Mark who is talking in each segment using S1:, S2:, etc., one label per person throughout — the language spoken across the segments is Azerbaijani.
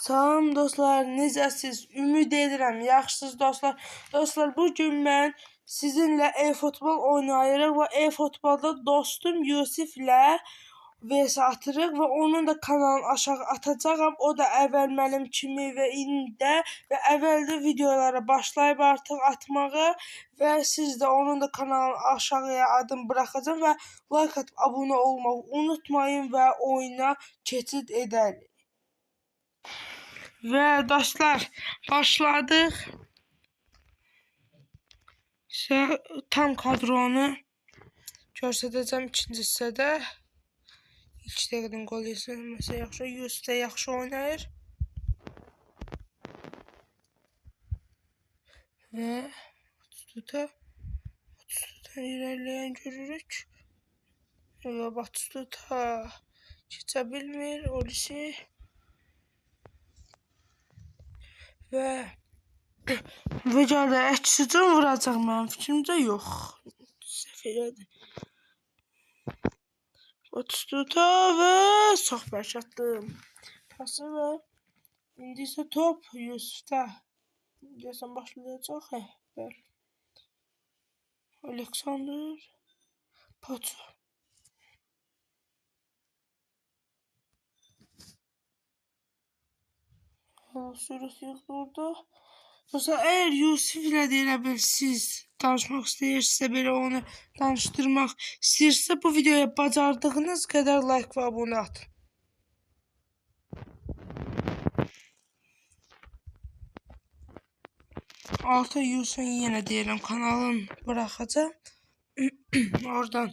S1: Salam dostlar, necəsiz? Ümid edirəm, yaxşısınız dostlar. Dostlar, bugün mən sizinlə e-futbol oynayırıq və e-futbolda dostum Yusiflə vs atırıq və onun da kanalını aşağı atacağam. O da əvvəl mənim kimi və indi də və əvvəldə videolara başlayıb artıq atmağı və siz də onun da kanalını aşağıya adım buraxacağım və like atıb abunə olmağı unutmayın və oyuna keçid edərik. Ve dostlar başladık. Size tam kadronu göstərəcəm ikinci hissədə. İlk dəqiqədən qol yetirməsə yaxşı, Yusuf da yaxşı oynayır. Və Batistuta ilerleyen görürük. Və Batistuta keçə bilmir, Olisi. Və videoda əksicən vuracaq mənim fikrimcə yox. Səhv elədim. Batistuta və çox bərk atdım. Pası və indi isə top Yusufda. Deyəsən başlayacaq. Bəli. Aleksandr Pato. Sürət yoxdur orada. Dostlar, əgər Yusuf ilə deyə siz danışmaq istəyirsə, belə onu danışdırmaq istəyirsə, bu videoya bacardığınız qədər like və abunə atın. Alta Yusuf'un yenə deyirəm kanalını buraxacağım. Oradan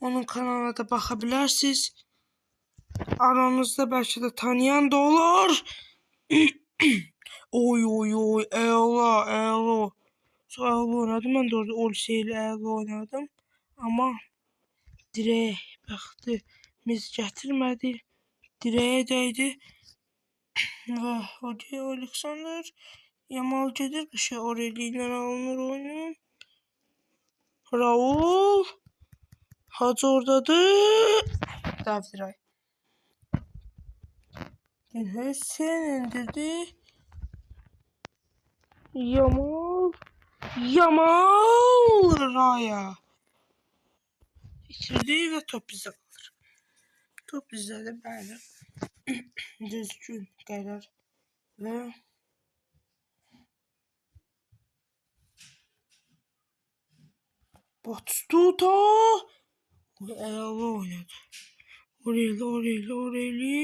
S1: onun kanalına da baxa bilərsiniz. Aranızda bəlkə də tanıyan da olur. Oy oy oy, əla. Çox əla oynadım. Mən də orada Olise ilə əla oynadım. Amma dirək baxdı. Biz gətirmədi. Dirəyə dəydi. Və Aleksandr Yamal gedir. Oreli ilə alınır oyunu. Raul. Hacı oradadır. David Ray. Hüseyin indirdi. Yamal Raya. İçirdi və top bizə qalır. Top bizədir, bəli. Düzgün qərar və Batistuta əla oynadı. Oreli.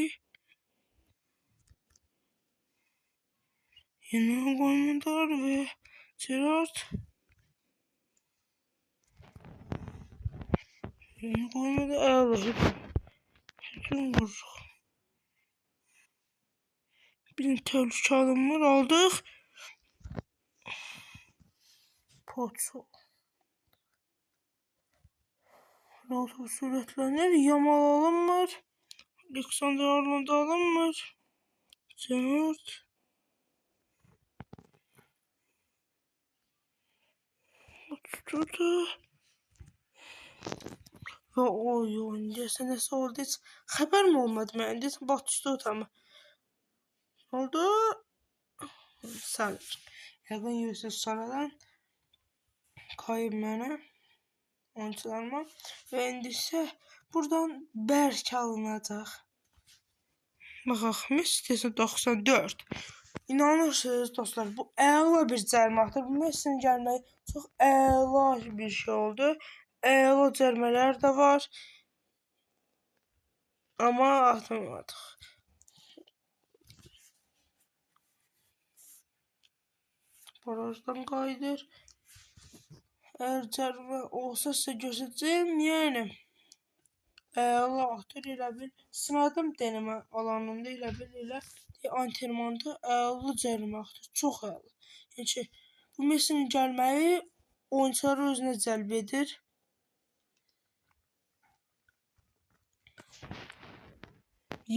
S1: Yeni oyunlar ve Gerard. Yeni oyunlar ağır. Hücum vuruş. Bir tehlike alımlar aldık. Potso. Ronaldo süratlenir. Yamal alınmır. Alexander Arnold alınmır. Gerard. Tuttu. Və oyun deyəsən nəsə oldu, heç xəbərim olmadı mənim, deyəsən Batistuta mı? Oldu? Sadəcə. Yəqin Yusuf sonradan kayıb mənə, oyuncularıma və indi isə buradan bərk alınacaq. Baxaq, Messi deyəsən 94. İnanırsınız dostlar, bu əla bir cərmətdir. Bu Messi'nin gəlməyi çox əla bir şey oldu. Əla cərmələr də var. Amma atmadıq. Barajdan qayıdır. Əgər cərmə olsa sizə göstərəcəm. Yəni əla atır elə bil. Sınadım denəmə alanında elə bil elə antrenmanda əla cərmə atır. Çox əla. Yəni ki, bu Messi'nin gəlməyi oyuncuları özünə cəlb edir.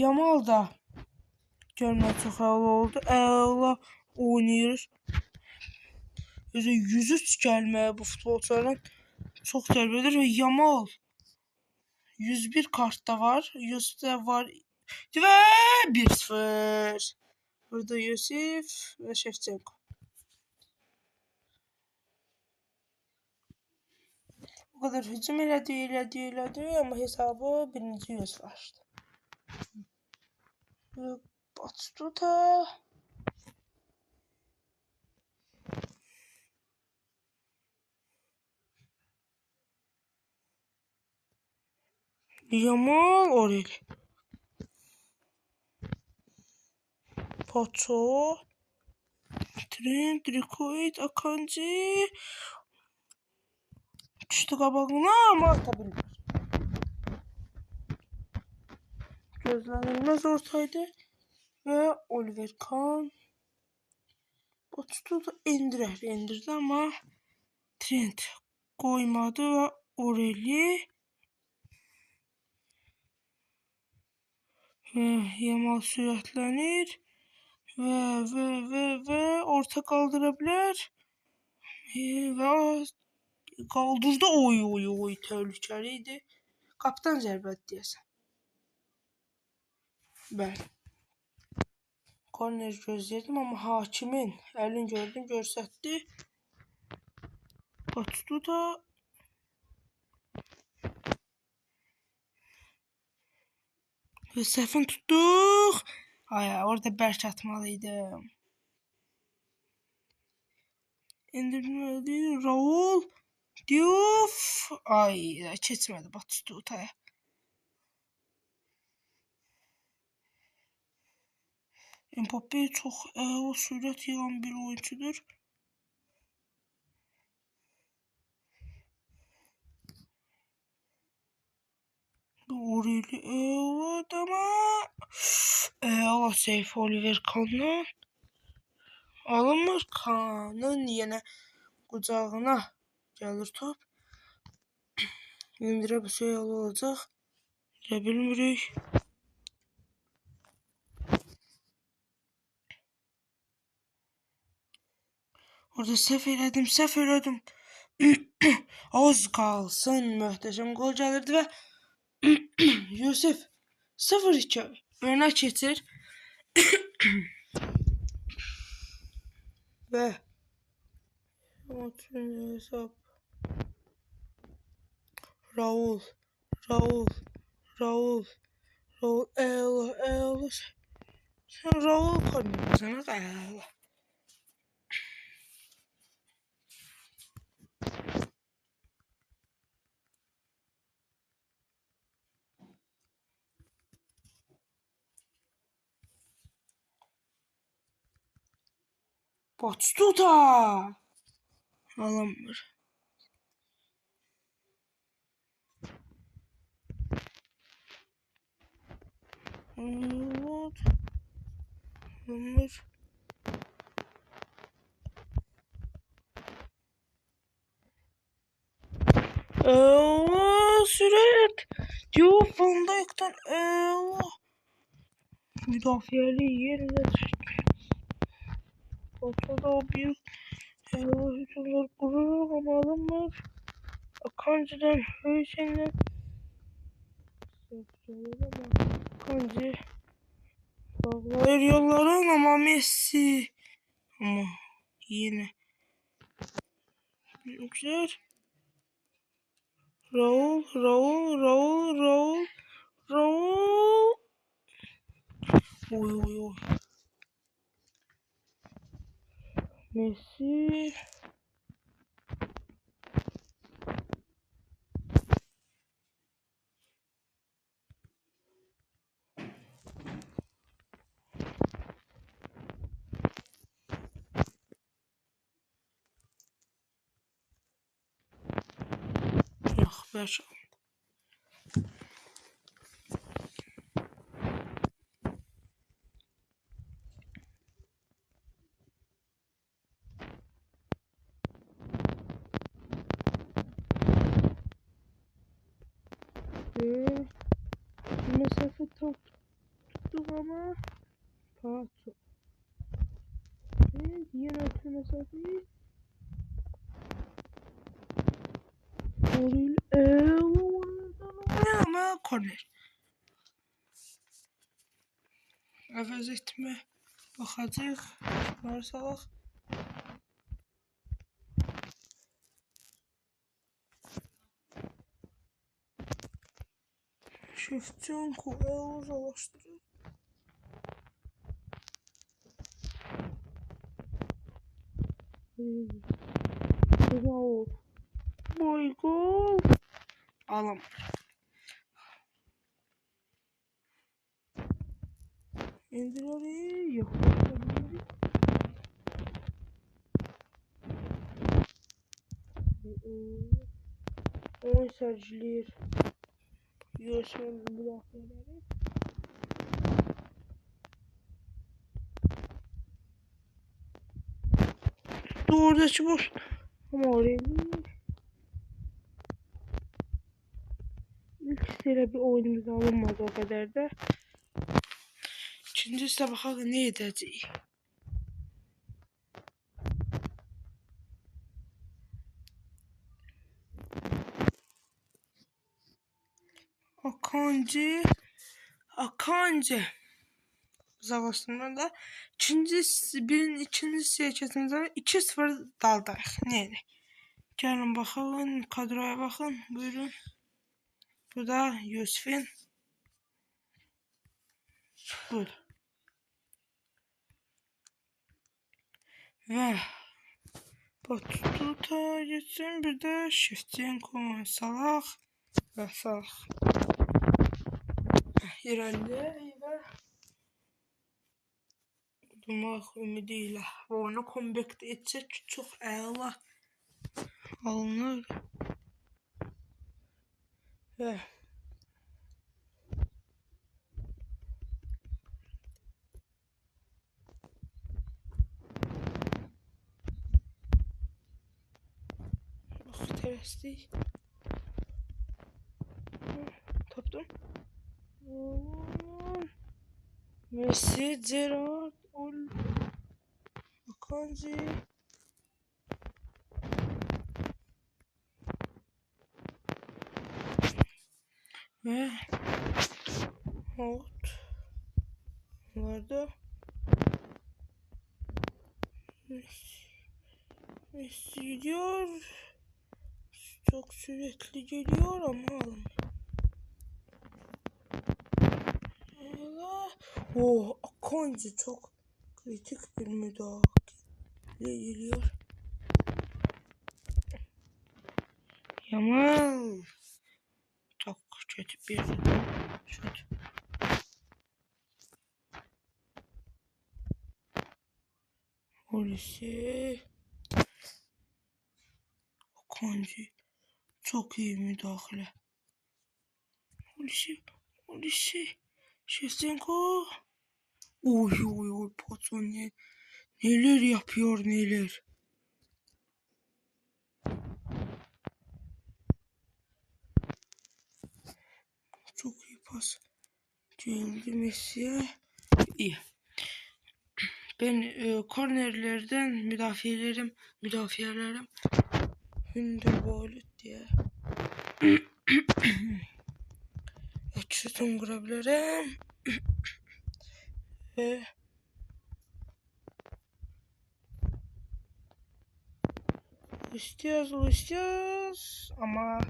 S1: Yamal da görmək çox əla oldu. Əla oynayır. Özü 103 gəlməyə bu futbolçuların çox cəlb edir və Yamal 101 kartda var. Yusuf'da var və 1-0. Burada Yusif ve Şevçenko. O kadar hücum elədi ama hesabı birinci Yusif açtı. Batistuta. Yamal Orel. Paço. Trent, Rikoid, Akanji. Düştü qabağına ama ata bilmir. Gözlənilməz ortaydı və Oliver Kahn. Batistuta endirdi ama Trent koymadı və Oreli və Yamal sürətlənir və orta qaldırabilir və qaldırdı. Oy təhlükəliydi. Qapıdan zərbədir deyəsən. Bəli. Korner gözləyirdim ama hakimin əlini gördüm, göstərdi. Batistuta ve səhvini tutduq. Ay, orada bərk atmalıydım. İndirməli Raul Diouf. Ay, keçmədi Batistutaya. Mbappe çok o sürət yığan bir oyuncudur. Oreli evet ama o safe Oliver Kahn'dan alınmır. Kahn'ın yine kucağına gelir top. İndirə bir şey olacaq. Elə bilmirik. Orada səhv elədim. Az qalsın möhtəşəm gol gəlirdi və Yusif 0-2 önə keçir. Və hesab Raul sen Raul koymuyorsun Allah. Batistuta alınmır. Evet. Alınmır. Süret. Diyor Van Dijk'tan müdafiyeli yerine ortada büyük hücumlar kurur ama alınmır. Akanji'den Höysen'den Akanji bağlayır yolları ama Messi ama yine büyükler Raul oy Messi Beş. Mesafe top tuttuk ama Pato. Yine atı mesafeyi ama korner. Nefes etme Baxacaq. Bunları salaq. Şevçenko uzalaşdırır. Gol. Boy gol. Alam. İndir oraya. Yok. Oyun sərgiləyir. Yosman müdafiələri. Oradakı boş. Ama oraya değil. İlk sıra bir oyunumuz alınmadı o kadar da. İkinci ise bakalım ne edeceğiz. Akanji. Uzaklaştırma da. Birinin ikinci siyasetinden 2-0 daldayıq. Neydi? Gəlin baxın. Kadroya bakın. Buyurun. Bu da Yusuf'in. Buyur. Ve Batuta geçsin. Bir de Şevçenko, Salah ve Salah. İrəlidə və udmaq ümidi ilə oyunu kombekt etsək çox əla alınır. Və bax tərəsdik. Tapdım. Messi, Gerrard, Akanji. Ve Holt. Bunlarda Messi gidiyor. Çok sürekli geliyor ama oh, Akanji çok kritik bir müdahale geliyor. Yamal çok kötü bir şut. Polisi Akanji çok iyi müdahale. Polisi Şevçenko. Oy patron neler yapıyor neler. Çok iyi pas geldi Messi'ye. İyi. Ben kornerlerden müdafiyelerim Hünderbolt diye şutum kurabilirim. Ve istiyoruz ama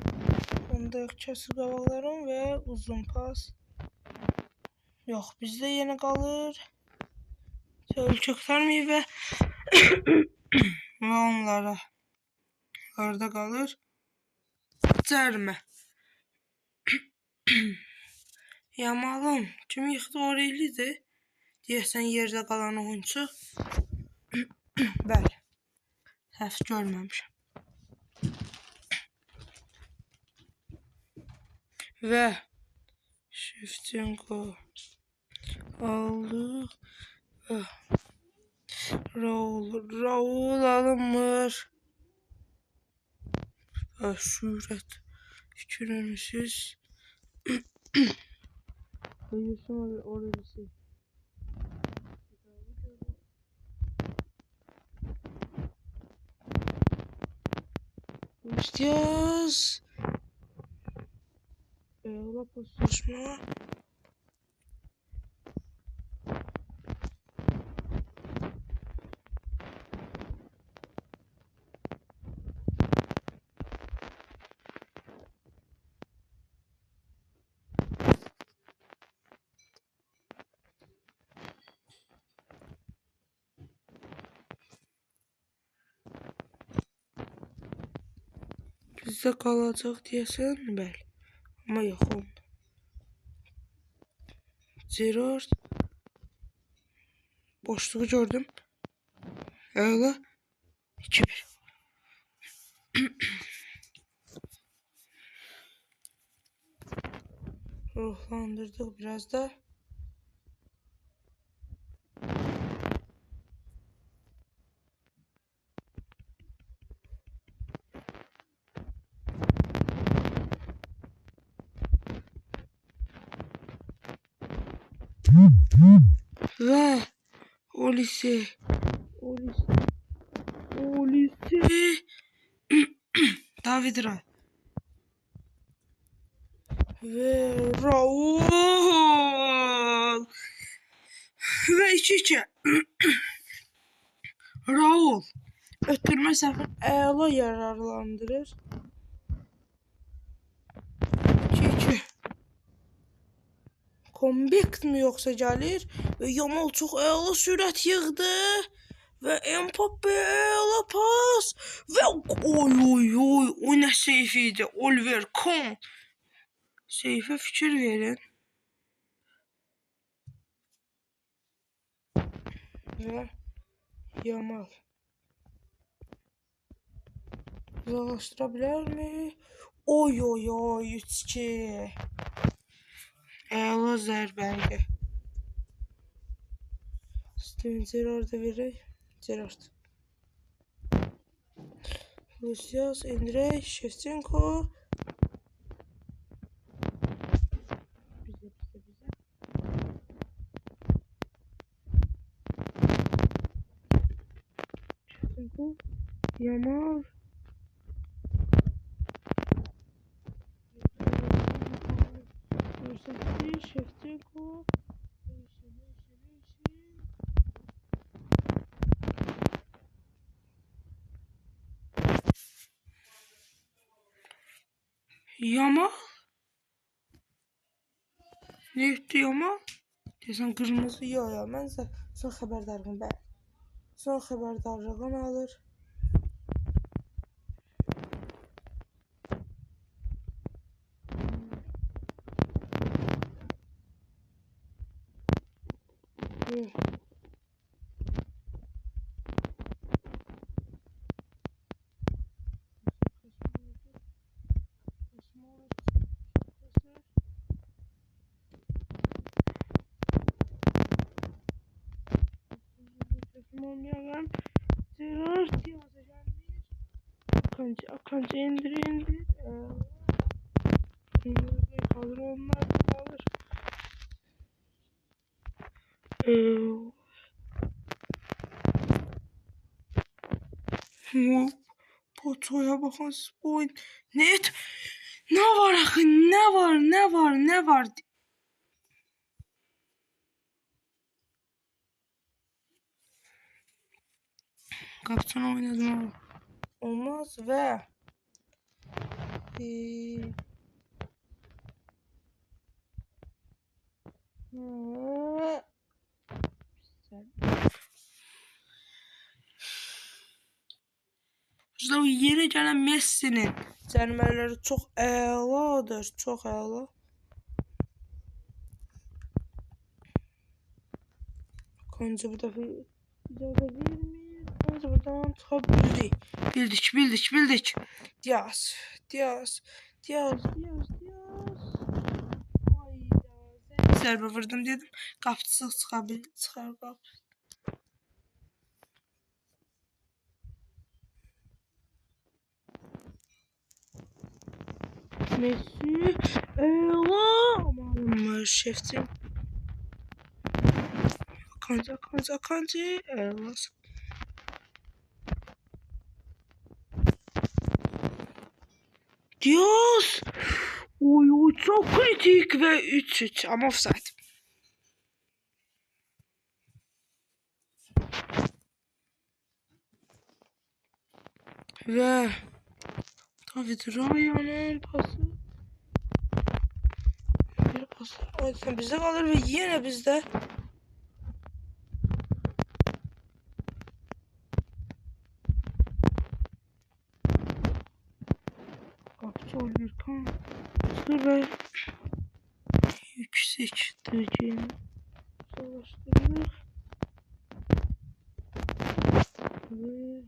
S1: ondaki sıvılarım ve uzun pas yok bizde yine kalır. Ölçekler mi ve onlara orada kalır. Cərmə. Yamalım. Kim yıxdı oraylıdır? Deyəsən yerdə qalan oyuncu. Bəli. Səhv görməmişəm. Və Şevçenko aldı. Raul alınmır. Sürət. Fikirləmişiz. Yusuf orası. İstiyoruz. Ola paslaşma. Bizde kalacak diyesen, bəli. Ama yox oldu. Gerard. Boşluğu gördüm. Öyle. 2-1. Ruhlandırdık biraz da. Ve Olise David Ray ve Raul ve 2-2. Raul ötürmə səfər əla yararlandırır. 2-2. Comeback mi yoksa gəlir və Yamal çox əla sürət yığdı və Mbappe əla pas və oy o nə seyf idi. Oliver Kahn seyfə fikir verin və Yamal uzaqlaşdıra bilərmi? Oy 3-2. Əla zərbəydi. Steven Gerrard'a verək. Gerrard. Lucius, Andrei, Shevchenko. Shevchenko. Yamal. Shevchenko. Yamal. Ne etti Yamal? Desən qırmızı yox ya. Mən son xəbərdarlığım bəli. Son xəbərdarlığını alır. Olmayan Gerard yazacağım. Akanca indir. Kalır onlar kalır. Potoya bakın oyun. Ne var akın? Ne var? Kaptan oynadım ama olmaz ve yere gelen Messi'nin cərimələri çox əladır, çox əla. Kanca bu dəfə icazə vermir. Kanca buradan çıxa bildik. Diaz. Zərbə vurdum dedim. Qapçısı çıxar qap. Messi ela aman şeftim. Kanca ela. Dios. Oy çok kritik ve 3-3 ama offside. Ve David Raya'nın pası. Bir pası. Aynen bizde kalır ve yine bizde. Oliver Kahn. Ve yüksek dereceli savaştırılır ve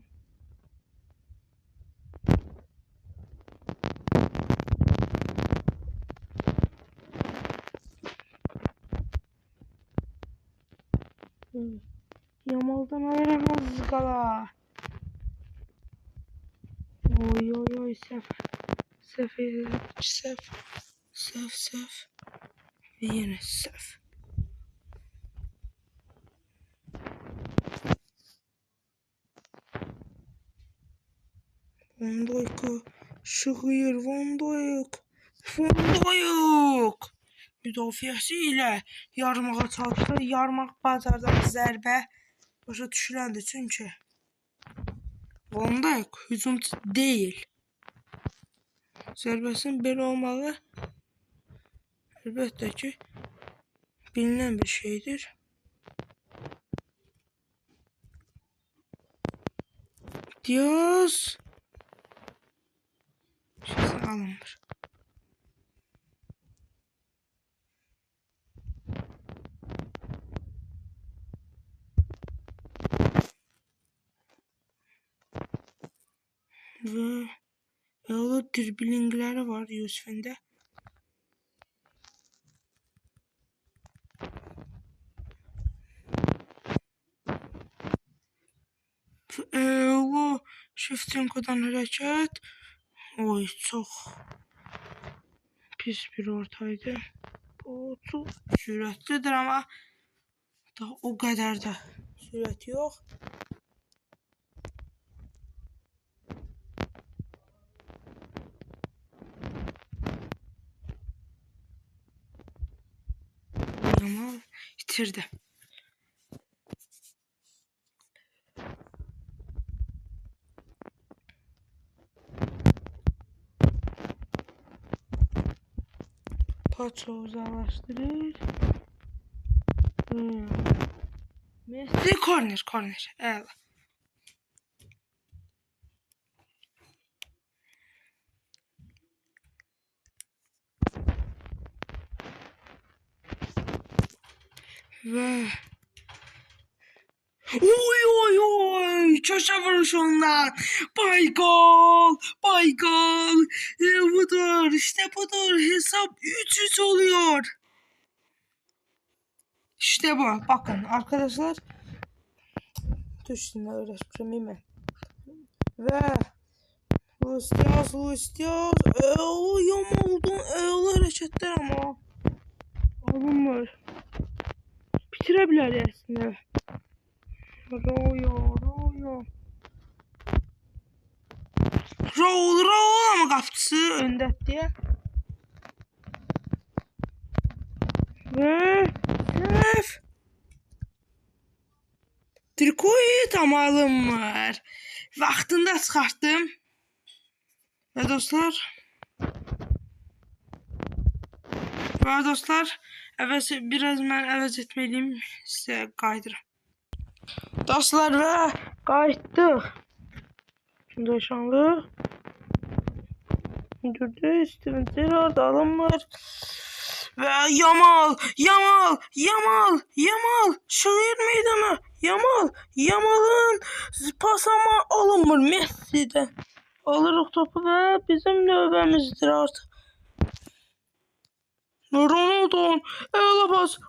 S1: Yamal'dan ayıramaz qala. Oy oy oy sef. Sef sef. Sef sef. Ve yine sef. Van Dijk'ı şığıyır Van Dijk. Van Dijk. Müdafiəsi ilə yarmağa çalışdı. Yarmaq bazardan zərbə başa düşüləndi çünki Van Dijk hücumçu deyil. Zərbəsinin belə olmağı əlbəttə ki bilinen bir şeydir. Diaz şeysi alınmır. Ve öyle driblingleri var Yusuf'un da. O Shevchenko'dan hareket. Oy çok pis bir ortaydı. O çok süratlidir ama da o kadar da sürat yok. Ama bitirdi. Paço uzaklaştırır. Messi korner. Evet. Ve oy köşe vuruşundan Baykal budur işte budur hesap 3-3 oluyor. İşte bu bakın arkadaşlar tuşuna uğraşmışım mi? Ve Luis Diaz Yamal'dan hareketler ama alınmır. Bitirebilir aslında. Raul ama qapçısı öndədir. Ve sef. Trikoyu tam alınmır. Vaxtında çıxartdım. Ve dostlar biraz mən əvəz etmeliyim sizə qayıdıram. Dostlar ve qayıtdıq. Şanlı. Durdu Steven Gerrard alınmır. Ve Yamal şehir meydanı Yamal'ın pas ama alınmır Messi'den. Alırıq topu ve bizim növbəmizdir artık. Ronaldo'nun elə pası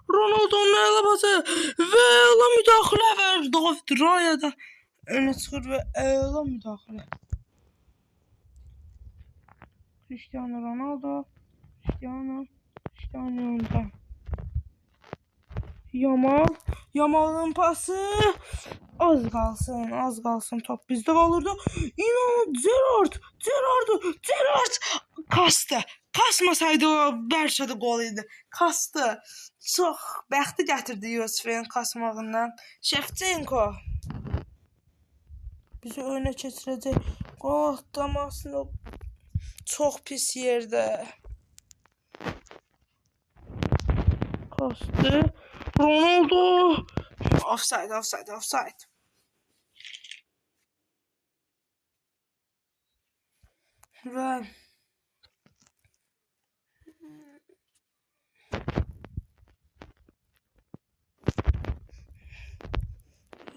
S1: ve elə müdaxilə ver David Raya'da öne çıxır ve elə müdaxilə. Cristiano Ronaldo onda. Yamal'ın pası az kalsın top bizde olurdu. İnan Gerrard kasmasaydı o belki de gol idi. Kastı. Çox bəxti gətirdi Yusuf'un kasmağından. Shevchenko bizi önə keçirəcək. Gol aslında çok pis yerde. Kastı. Ronaldo. Offside. Ve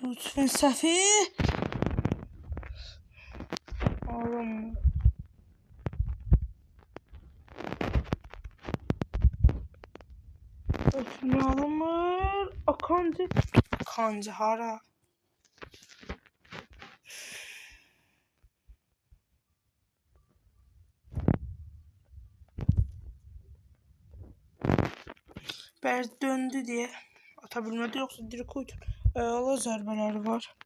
S1: Lütfen Safi. Oğlum. Lütfen alınmır. Akancı. Akancı hara. Berz döndü diye atabilmedi, yoksa direkt koydu. Ağla zərbələri var.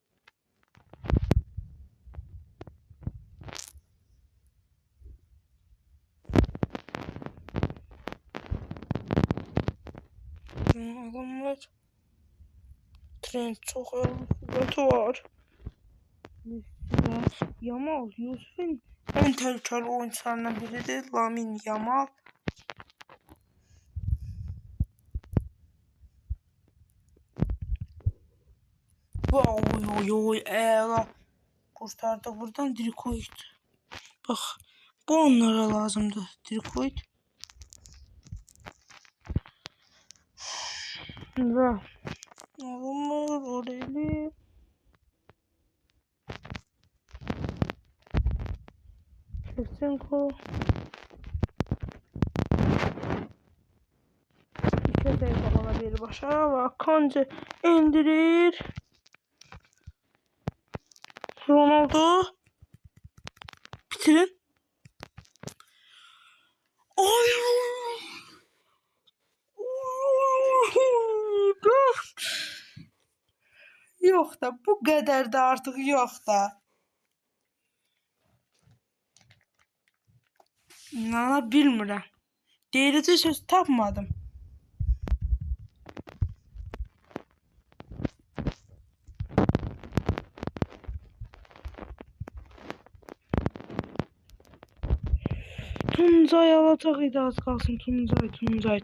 S1: Adamlar trend çok ötü var. Yamal Yusuf'un en tehlikeli oyuncularından biridir. Lamine Yamal. Oy ela. Kurtardık buradan Dirikoid. Bak bu onlara lazımdı. Dirikoid. Ve alınmır orayı. Shevchenko. İki dakika olabilir başa ve Akanji indirir. Ronaldo. Bitirin. Ay. Yok da bu kadar da artık yok da. İnanabilmirəm. Deyiləcək söz tapmadım. Tuncay alacaq idi, az qalsın. Tuncay.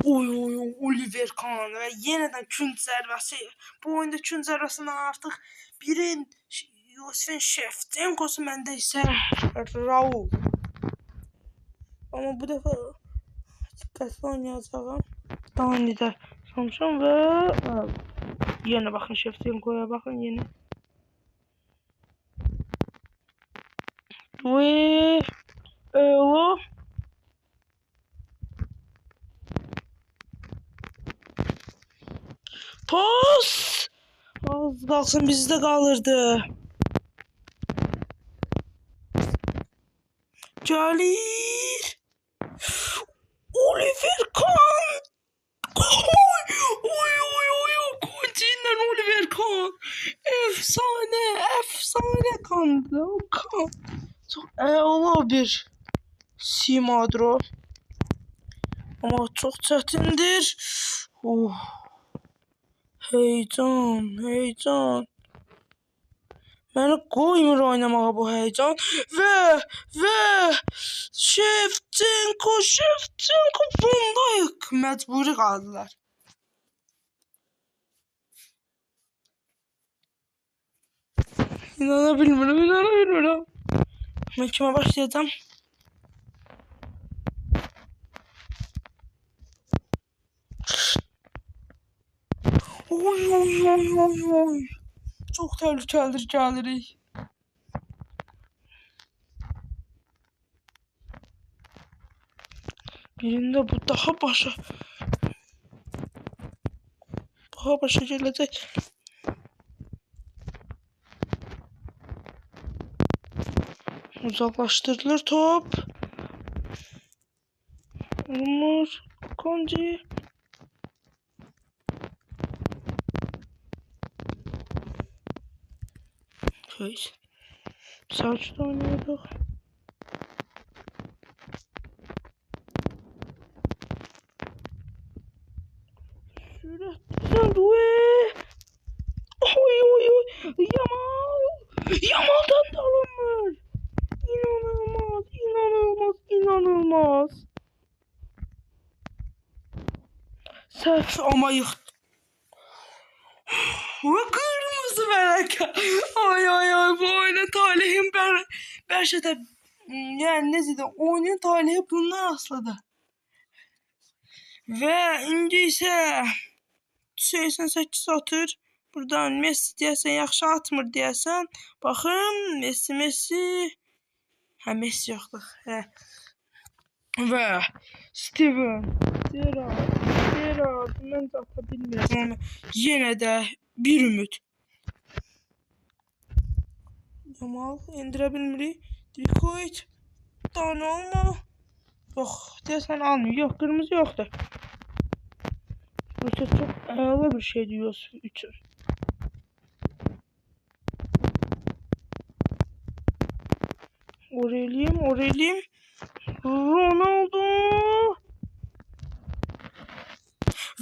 S1: Oy Oliver Kahn və yeniden künc zərbəsi. Bu oyunda künc zərbəsindən artıq birin Yusuf'un Shevchenko'su, məndə isə Raul. Ama bu defa dikkatli oynayacağım. Daha önce de sanmışım ve yine bakın Shevchenko'ya bakın yine. Ve o pas az kalsın bizde kalırdı. Calir Oliver Kahn. Oy Konci'nden Oliver Kahn. Efsane kandı o kan. Çok eyvallah bir simadro. Ama çok çetindir. Heyecan. Beni koymur oynamağa bu heyecan. Ve Shevchenko bundayıq. Məcburi qaldılar. İnanabilmirəm. Ben kime başlayacağım? Oy. Çok tehlikelidir Caleri. Birinde bu daha başa gelecek. Uzaklaştırılır top. Umur Konci. Köyüz. Saçta oynuyorduk. Süratli Oy. Yamal'dan da alınmır. İnanılmaz. Sert ama yıktı. Ve kırmızı bereka. Ay bu oyunun talihim Berşet'e yani ne dedim, oyunun talihi bundan asladı. Ve ince ise 88 atır. Buradan Messi deyəsən yaxşı atmır deyəsən. Baxın, Messi. Hə, Messi yoxdur. Hə. Və Steven Gerrard mən də ata bilmirəm amma yenə də bir ümid. Yamal endirə bilmirik. Dikoit Donnarumma. Yox, deyəsən almıyor. Yox, qırmızı yoxdur. Bu çox əla bir şeydir Yusuf üçün. Oreliyim. Ronaldo.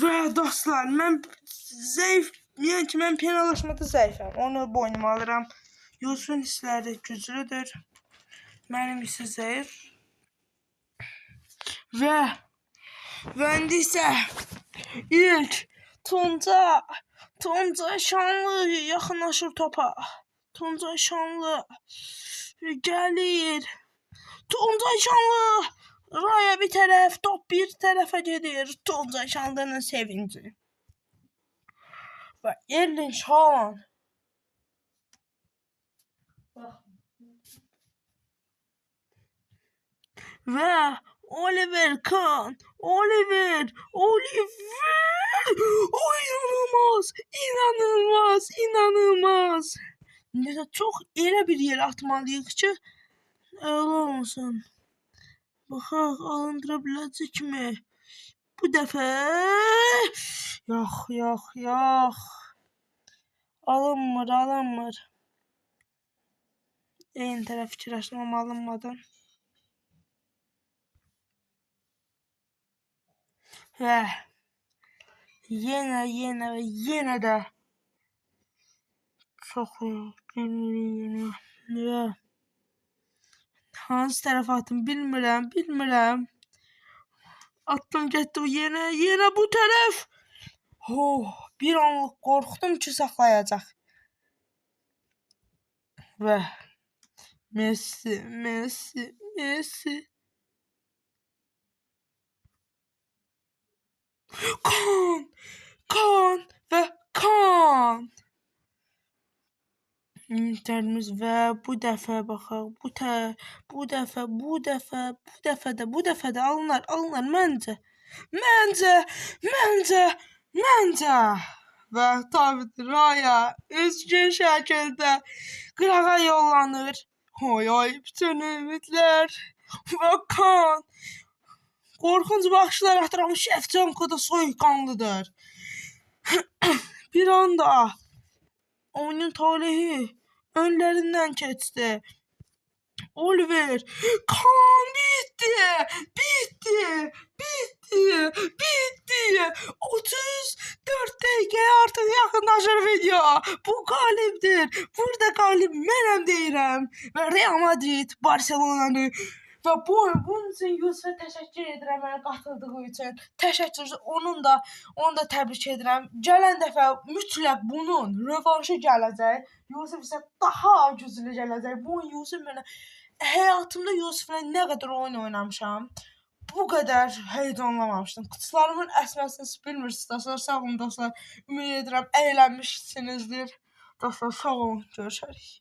S1: Və dostlar, mən zəif, yəni ki, mən penallaşmada zəifəm. Onu boynuma alıram. Yusufun hissləri güclüdür. Mənim isə zəif. Və indi isə ilk Tunca Şanlı yaxınlaşır topa. Tunca Şanlı gəlir. Tunca Şanlı Raya bir tərəf, top bir tərəfə gedir. Tunca Şanlı'nın sevinci. Və Erling Haaland. Və Oliver Kahn. Oliver. Oy, inanılmaz. Necə çox elə bir yerə atmalıyıq ki, əla olsun. Baxaq, alındıra biləcəkmi? Bu dəfə yox. Alınmır. Eyni tərəf fikirləşdim, amma alınmadı. Və yenə də çox bilmirəm. Və hansı tərəf atım bilmirəm. Attım getdi yenə bu tərəf. Bir anlıq qorxdum ki, saxlayacaq. Və Messi. Kahn. Interimiz və bu dəfə baxaq. Bu dəfə də alınır məncə. Və David Raya üzgün şəkildə qırağa yollanır. Bütün ümidlər. Və Kahn. Qorxunc baxışlar atıram. Şevçenko da soyuqqanlıdır. Bir anda oyunun talehi önlərindən keçdi. Oliver Kahn bitti. 34 dəqiqəyə artıq yaxınlaşır video. Bu qalibdir. Burada qalib mənəm deyirəm. Və Real Madrid Barcelona'nı və bunun üçün Yusuf'a təşəkkür edirəm mənə qatıldığı üçün. Təşəkkür, onu da təbrik edirəm. Gələn dəfə mütləq bunun rövanşı gələcək. Yusuf isə daha güclü gələcək. Bu Yusuf mənə həyatımda Yusuf'la nə qədər oyun oynamışam. Bu qədər heyecanlamamışdım. Qıçlarımın əsməsini bilmirsiniz dostlar. Sağ olun dostlar. Ümid edirəm əylənmişsinizdir. Dostlar sağ olun. Görüşərik.